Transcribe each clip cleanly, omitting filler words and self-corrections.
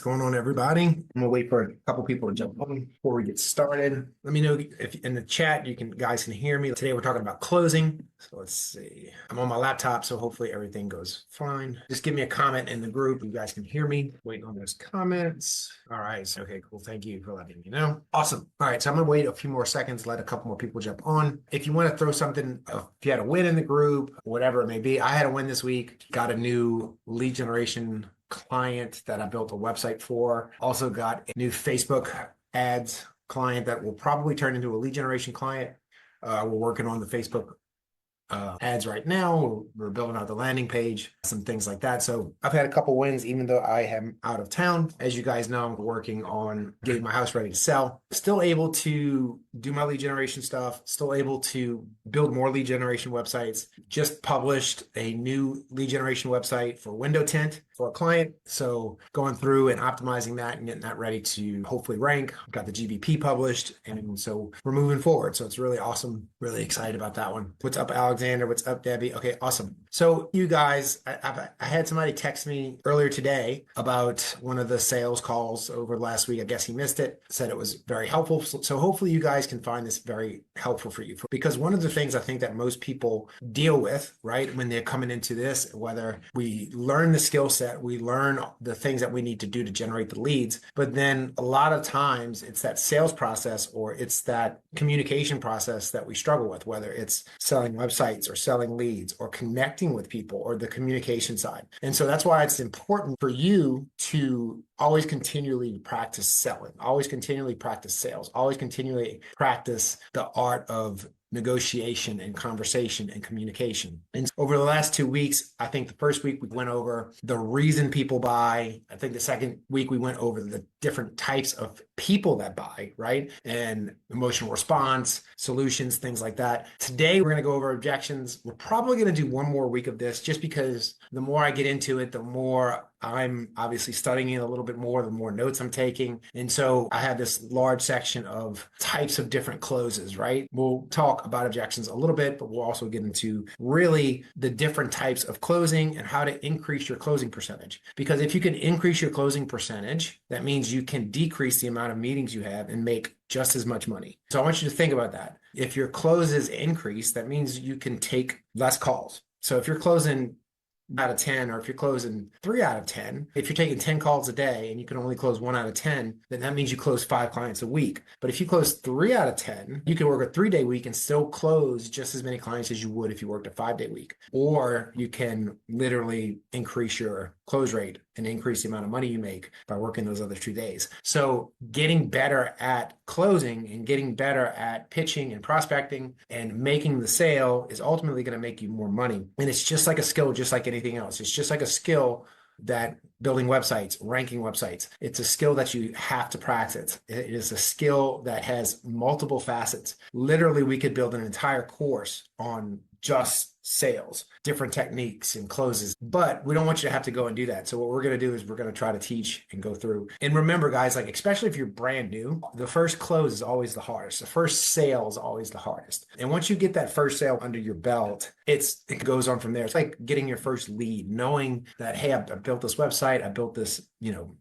going on, everybody? I'm gonna wait for a couple people to jump on before we get started. Let me know if in the chat guys can hear me. Today we're talking about closing. So let's see. I'm on my laptop, so hopefully everything goes fine. Just give me a comment in the group. You guys can hear me. Waiting on those comments. All right. So, okay, cool. Thank you for letting me know. Awesome. All right. So I'm gonna wait a few more seconds, let a couple more people jump on. If you want to throw something, if you had a win in the group, whatever it may be, I had a win this week. Got a new lead generation client that I built a website for. Also got a new Facebook ads client that will probably turn into a lead generation client. We're working on the Facebook ads right now. We're building out the landing page, some things like that. So I've had a couple wins, even though I am out of town. As you guys know, I'm working on getting my house ready to sell. Still able to do my lead generation stuff, still able to build more lead generation websites. Just published a new lead generation website for window tint for a client. So going through and optimizing that and getting that ready to hopefully rank. Got the GBP published. And so we're moving forward. So it's really awesome. Really excited about that one. What's up, Alexander? What's up, Debbie? Okay, awesome. So you guys, I had somebody text me earlier today about one of the sales calls over last week. I guess he missed it, said it was very helpful. So hopefully you guys can find this very helpful for you. Because one of the things I think that most people deal with, right, when they're coming into this, whether we learn the skill set, we learn the things that we need to do to generate the leads, but then a lot of times it's that sales process or it's that communication process that we struggle with, whether it's selling websites or selling leads or connecting with people or the communication side. And so that's why it's important for you to always continually practice selling, always continually practice sales, always continually practice the art of negotiation and conversation and communication. And over the last 2 weeks, I think the first week we went over the reason people buy. I think the second week we went over the different types of people that buy, right? And emotional response, solutions, things like that. Today, we're going to go over objections. We're probably going to do one more week of this just because the more I get into it, the more I'm obviously studying it a little bit more, the more notes I'm taking. And so I have this large section of types of different closes, right? We'll talk about objections a little bit, but we'll also get into really the different types of closing and how to increase your closing percentage. Because if you can increase your closing percentage, that means you can decrease the amount of meetings you have and make just as much money. So I want you to think about that. If your closes increase, that means you can take less calls. So if you're closing out of 10, or if you're closing 3 out of 10, if you're taking 10 calls a day and you can only close 1 out of 10, then that means you close 5 clients a week. But if you close 3 out of 10, you can work a 3-day week and still close just as many clients as you would if you worked a 5-day week. Or you can literally increase your close rate and increase the amount of money you make by working those other 2 days. So getting better at closing and getting better at pitching and prospecting and making the sale is ultimately going to make you more money. And it's just like a skill, just like anything else. It's just like a skill that building websites, ranking websites, it's a skill that you have to practice. It is a skill that has multiple facets. Literally, we could build an entire course on just sales, different techniques and closes, but we don't want you to have to go and do that. So what we're going to do is we're going to try to teach and go through. And remember, guys, like, especially if you're brand new, the first close is always the hardest. The first sale is always the hardest. And once you get that first sale under your belt, it goes on from there. It's like getting your first lead, knowing that, hey, I built this website, I built this,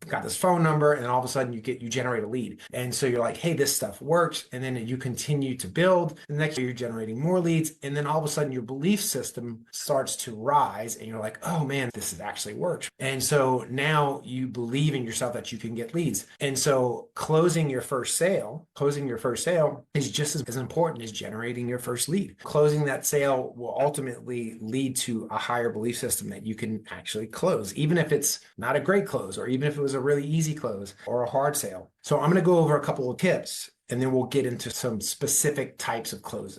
got this phone number, and all of a sudden you generate a lead. And so you're like, hey, this stuff works. And then you continue to build. The next year you're generating more leads. And then all of a sudden your belief system starts to rise and you're like, oh man, this has actually worked. And so now you believe in yourself that you can get leads. And so closing your first sale is just as important as generating your first lead. Closing that sale will ultimately lead to a higher belief system that you can actually close, even if it's not a great close, or even if it was a really easy close or a hard sale. So I'm going to go over a couple of tips and then we'll get into some specific types of closes.